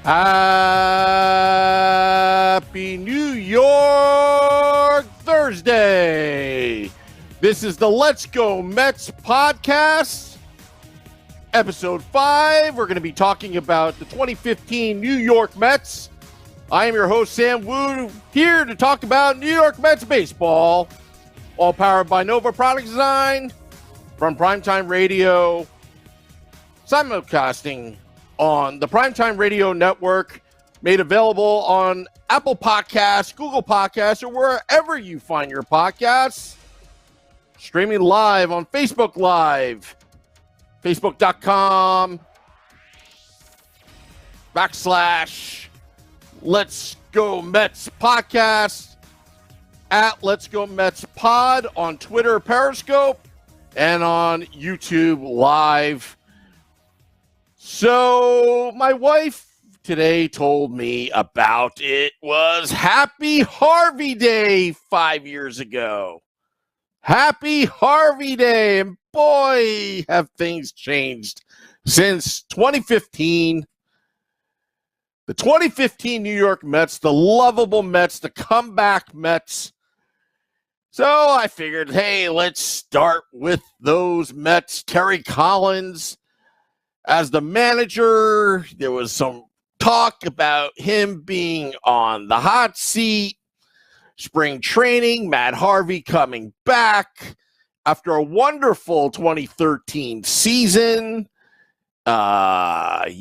Happy New York Thursday. This is the Let's Go Mets podcast, episode 5. We're going to be talking about the 2015 New York Mets. I am your host, Sam Wu, here to talk about New York Mets baseball, all powered by Nova Product Design from Primetime Radio, simulcasting on the Primetime Radio Network, made available on Apple Podcasts, Google Podcasts, or wherever you find your podcasts. Streaming live on Facebook Live, facebook.com/Let's Go Mets Podcast, at Let's Go Mets Pod on Twitter, Periscope, and on YouTube Live. So my wife today told me about it was Happy Harvey Day 5 years ago. Happy Harvey Day. And boy, have things changed since 2015. The 2015 New York Mets, the lovable Mets, the comeback Mets. So I figured, hey, let's start with those Mets. Terry Collins as the manager. There was some talk about him being on the hot seat. Spring training, Matt Harvey coming back after a wonderful 2013 season. And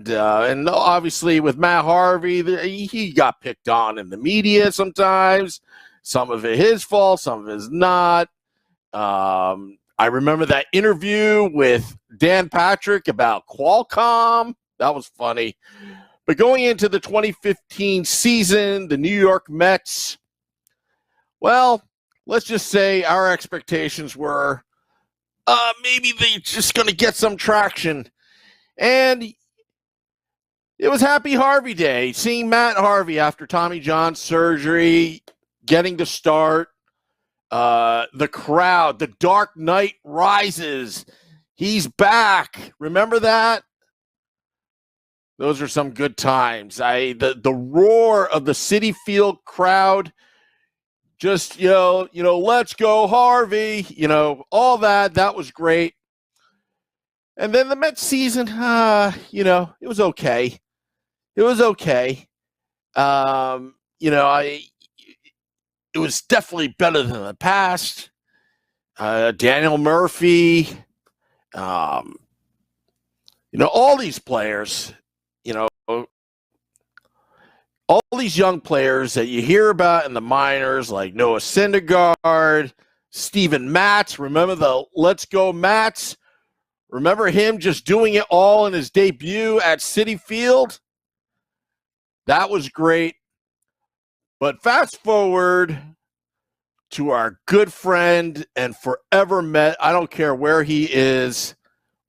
obviously with Matt Harvey, he got picked on in the media sometimes. Some of it his fault, some of it is not. I remember that interview with Dan Patrick about Qualcomm. That was funny. But going into the 2015 season, the New York Mets, well, let's just say our expectations were maybe they're just going to get some traction. And it was Happy Harvey Day, seeing Matt Harvey after Tommy John surgery, getting to start. The crowd, the Dark Knight rises. He's back. Remember that? Those are some good times. The roar of the Citi Field crowd, just let's go Harvey, all that was great. And then the Mets season, it was okay. It was okay. It was definitely better than the past. Daniel Murphy, all these players, all these young players that you hear about in the minors, like Noah Syndergaard, Steven Matz. Remember the Let's Go Matz? Remember him just doing it all in his debut at Citi Field? That was great. But fast forward to our good friend and forever Met, I don't care where he is,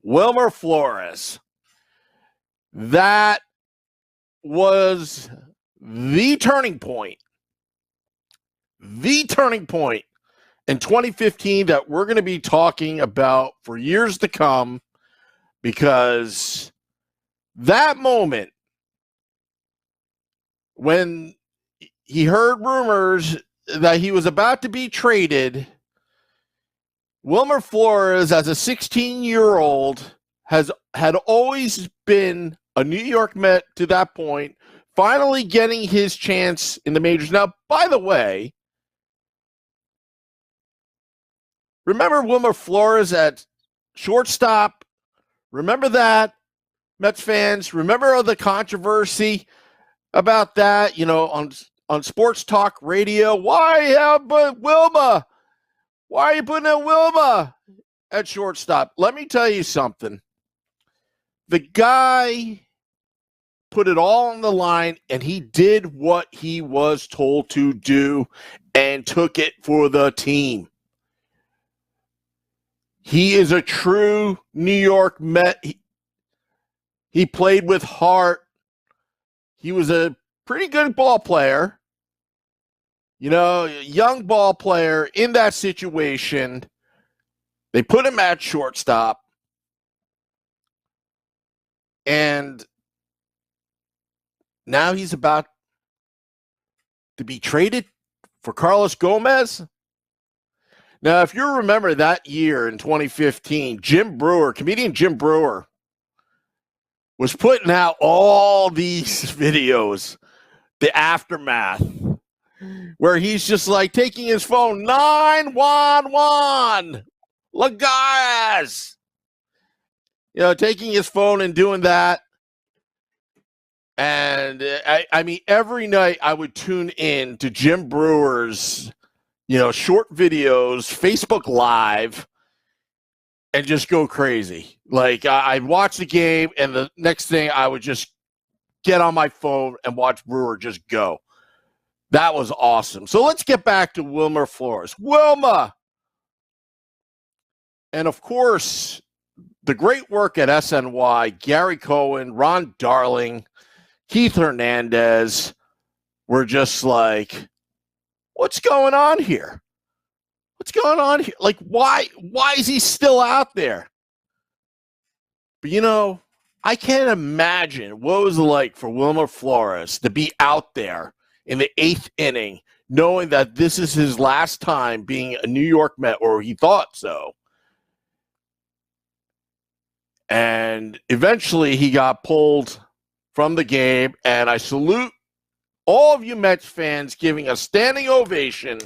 Wilmer Flores. That was the turning point. The turning point in 2015 that we're going to be talking about for years to come, because that moment when he heard rumors that he was about to be traded, Wilmer Flores, as a 16-year-old, had always been a New York Met to that point, finally getting his chance in the majors. Now, by the way, remember Wilmer Flores at shortstop? Remember that, Mets fans? Remember the controversy about that, on Sports Talk Radio? But Wilmer? Why are you putting in Wilmer at shortstop? Let me tell you something. The guy put it all on the line, and he did what he was told to do and took it for the team. He is a true New York Met. He played with heart. He was a pretty good ball player. Young ball player in that situation. They put him at shortstop. And now he's about to be traded for Carlos Gomez. Now, if you remember that year in 2015, comedian Jim Breuer, was putting out all these videos, the aftermath, where he's just like taking his phone, 911, Lagares, taking his phone and doing that. And I mean, every night I would tune in to Jim Brewer's, short videos, Facebook Live, and just go crazy. Like, I'd watch the game, and the next thing I would just get on my phone and watch Breuer just go. That was awesome. So let's get back to Wilmer Flores. Wilma! And, of course, the great work at SNY, Gary Cohen, Ron Darling, Keith Hernandez were just like, what's going on here? What's going on here? Like, why is he still out there? But, I can't imagine what it was like for Wilmer Flores to be out there in the 8th inning, knowing that this is his last time being a New York Met, or he thought so. And eventually he got pulled from the game, and I salute all of you Mets fans giving a standing ovation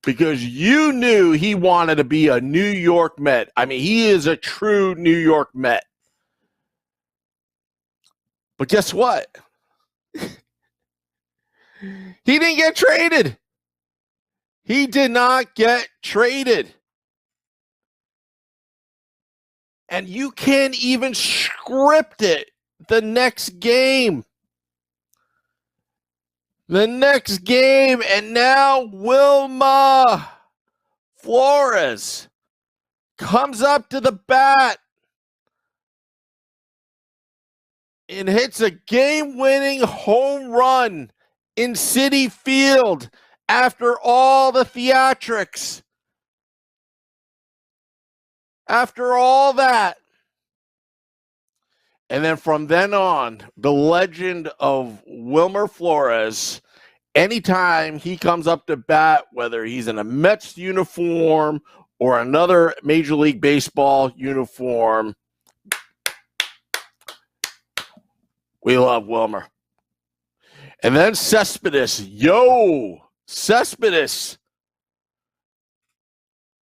because you knew he wanted to be a New York Met. I mean, he is a true New York Met. But guess what? He didn't get traded. He did not get traded. And you can't even script it the next game. And now Wilmer Flores comes up to the bat and hits a game-winning home run in Citi Field after all the theatrics. After all that. And then from then on, the legend of Wilmer Flores, anytime he comes up to bat, whether he's in a Mets uniform or another Major League Baseball uniform, we love Wilmer. And then Cespedes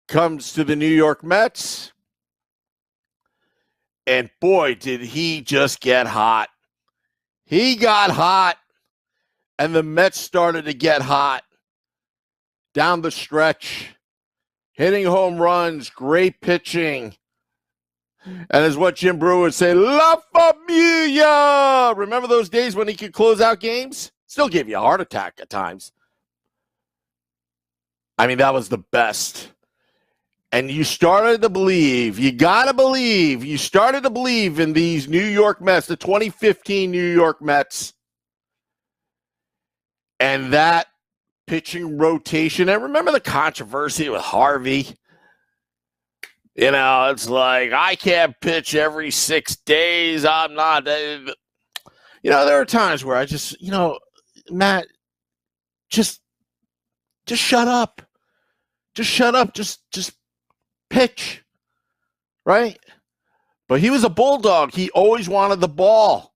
comes to the New York Mets. And boy, did he just get hot. He got hot. And the Mets started to get hot down the stretch. Hitting home runs, great pitching. And as what Jim Breuer would say, La Familia! Remember those days when he could close out games? Still gave you a heart attack at times. I mean, that was the best. And you started to believe, you started to believe in these New York Mets, the 2015 New York Mets. And that pitching rotation. And remember the controversy with Harvey? It's like, I can't pitch every 6 days. I'm not. There are times where I just, Matt, just shut up. Just shut up. Just pitch. Right? But he was a bulldog. He always wanted the ball.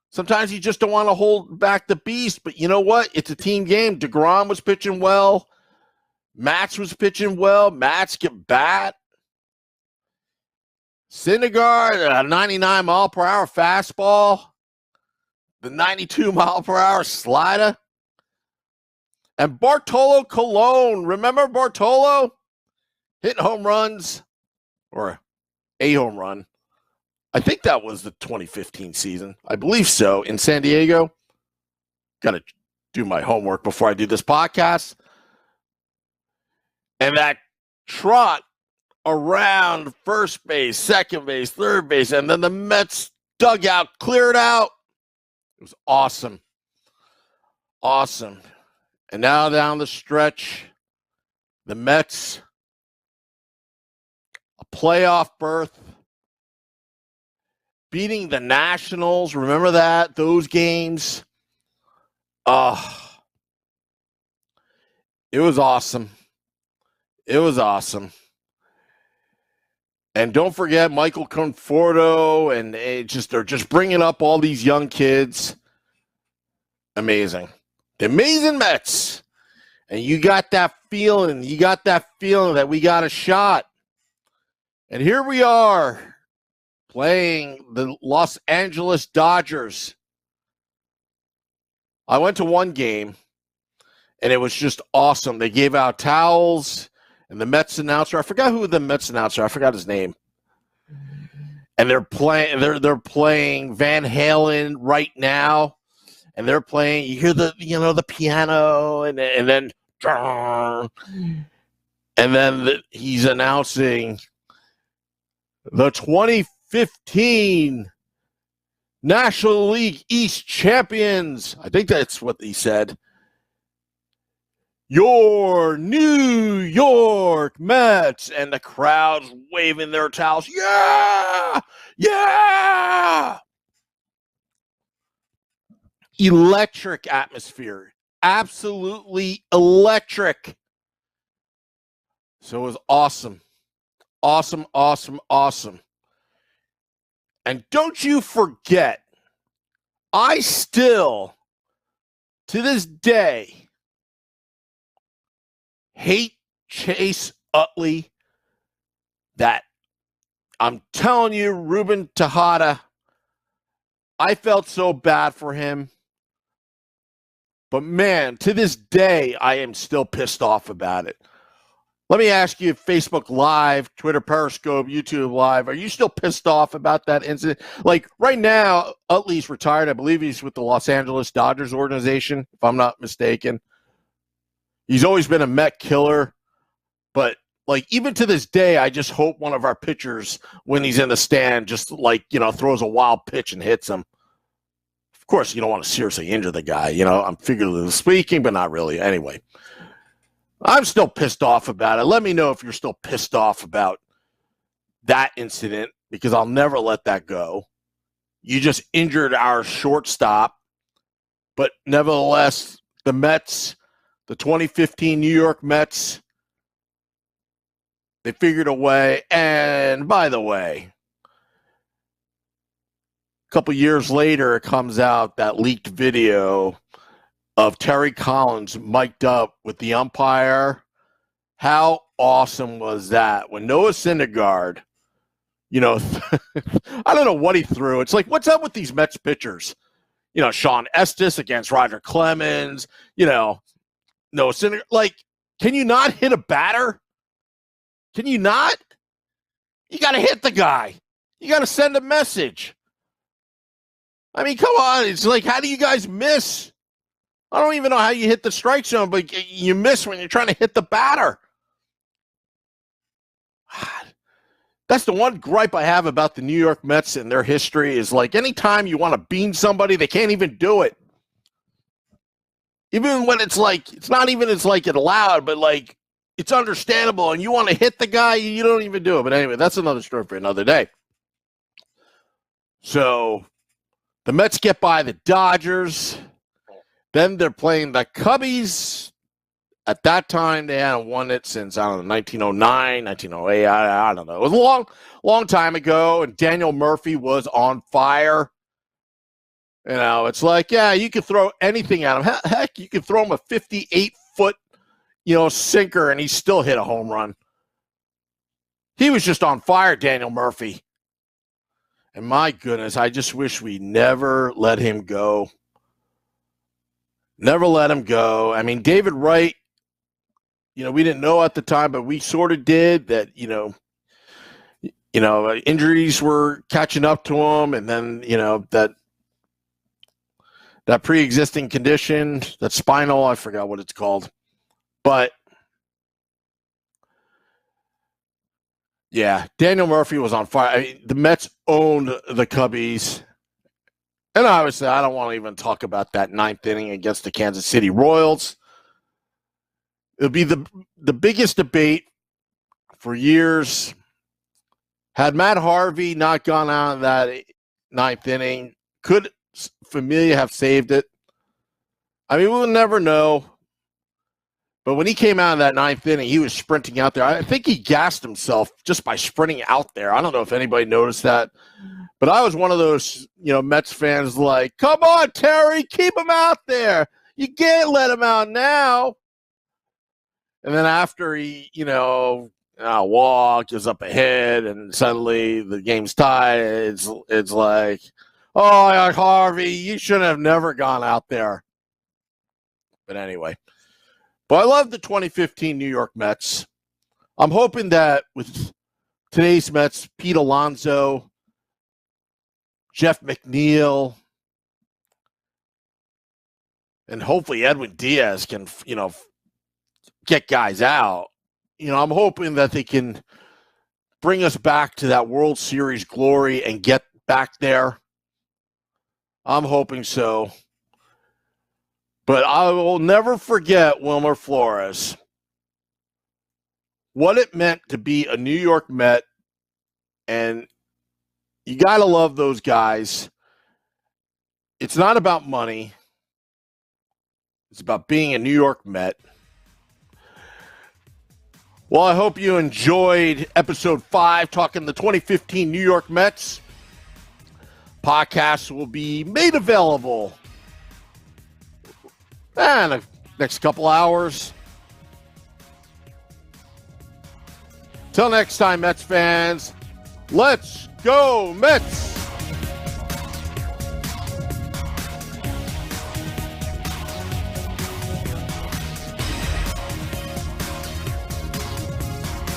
Sometimes you just don't want to hold back the beast. But you know what? It's a team game. DeGrom was pitching well. Matz was pitching well. Matz could bat. Syndergaard, a 99-mile-per-hour fastball. The 92-mile-per-hour slider. And Bartolo Colon. Remember Bartolo? Hitting home runs. Or a home run. I think that was the 2015 season. I believe so. In San Diego. Got to do my homework before I do this podcast. And that trot around first base, second base, third base, and then the Mets dugout cleared out. It was awesome. Awesome. And now down the stretch, the Mets, a playoff berth. beating the Nationals. Remember that? Those games? It was awesome. It was awesome. And don't forget Michael Conforto, and they're just bringing up all these young kids. Amazing. The amazing Mets. And you got that feeling that we got a shot. And here we are playing the Los Angeles Dodgers. I went to one game, and it was just awesome. They gave out towels, and the Mets announcer, I forgot who the Mets announcer, I forgot his name. And they're playing Van Halen right now, and they're playing, you hear the piano, and then he's announcing the 2015 National League East champions. I think that's what he said. Your New York Mets. And the crowd's waving their towels. Yeah! Yeah! Electric atmosphere. Absolutely electric. So it was awesome. Awesome, awesome, awesome. And don't you forget, I still, to this day, hate Chase Utley. That I'm telling you, Ruben Tejada, I felt so bad for him. But man, to this day, I am still pissed off about it. Let me ask you, Facebook Live, Twitter Periscope, YouTube Live, are you still pissed off about that incident? Like right now, Utley's retired. I believe he's with the Los Angeles Dodgers organization, if I'm not mistaken. He's always been a Met killer. But like even to this day, I just hope one of our pitchers, when he's in the stand, just throws a wild pitch and hits him. Of course, you don't want to seriously injure the guy. I'm figuratively speaking, but not really. Anyway. I'm still pissed off about it. Let me know if you're still pissed off about that incident, because I'll never let that go. You just injured our shortstop. But nevertheless, the Mets, the 2015 New York Mets, they figured a way. And by the way, a couple years later, it comes out that leaked video of Terry Collins mic'd up with the umpire. How awesome was that? When Noah Syndergaard, I don't know what he threw. It's like, what's up with these Mets pitchers? Sean Estes against Roger Clemens, Noah Syndergaard. Like, can you not hit a batter? Can you not? You got to hit the guy. You got to send a message. I mean, come on. It's like, how do you guys miss? I don't even know how you hit the strike zone, but you miss when you're trying to hit the batter. That's the one gripe I have about the New York Mets and their history is like anytime you want to bean somebody, they can't even do it. Even when it's like, it's not even it's like it allowed, but like it's understandable and you want to hit the guy, you don't even do it. But anyway, that's another story for another day. So the Mets get by the Dodgers. Then they're playing the Cubbies. At that time, they hadn't won it since, 1909, 1908. I don't know. It was a long time ago, and Daniel Murphy was on fire. It's like, yeah, you could throw anything at him. Heck, you could throw him a 58-foot, sinker, and he still hit a home run. He was just on fire, Daniel Murphy. And my goodness, I just wish we never let him go. Never let him go. I mean, David Wright, we didn't know at the time, but we sort of did that, injuries were catching up to him. And then, that pre-existing condition, that spinal, I forgot what it's called. But, yeah, Daniel Murphy was on fire. I mean, the Mets owned the Cubbies. And obviously, I don't want to even talk about that ninth inning against the Kansas City Royals. It'll be the biggest debate for years. Had Matt Harvey not gone out of that ninth inning. Could Familia have saved it? I mean, we'll never know. But when he came out of that ninth inning, he was sprinting out there. I think he gassed himself just by sprinting out there. I don't know if anybody noticed that. But I was one of those, Mets fans like, come on, Terry, keep him out there. You can't let him out now. And then after he, walk is up ahead and suddenly the game's tied, it's like, oh, Harvey, you should have never gone out there. But anyway. But I love the 2015 New York Mets. I'm hoping that with today's Mets, Pete Alonso, Jeff McNeil, and hopefully Edwin Diaz can, get guys out. I'm hoping that they can bring us back to that World Series glory and get back there. I'm hoping so. But I will never forget Wilmer Flores, what it meant to be a New York Met, and you got to love those guys. It's not about money. It's about being a New York Met. Well, I hope you enjoyed episode 5, talking the 2015 New York Mets. Podcasts will be made available in the next couple hours. Till next time, Mets fans, let's go Mets!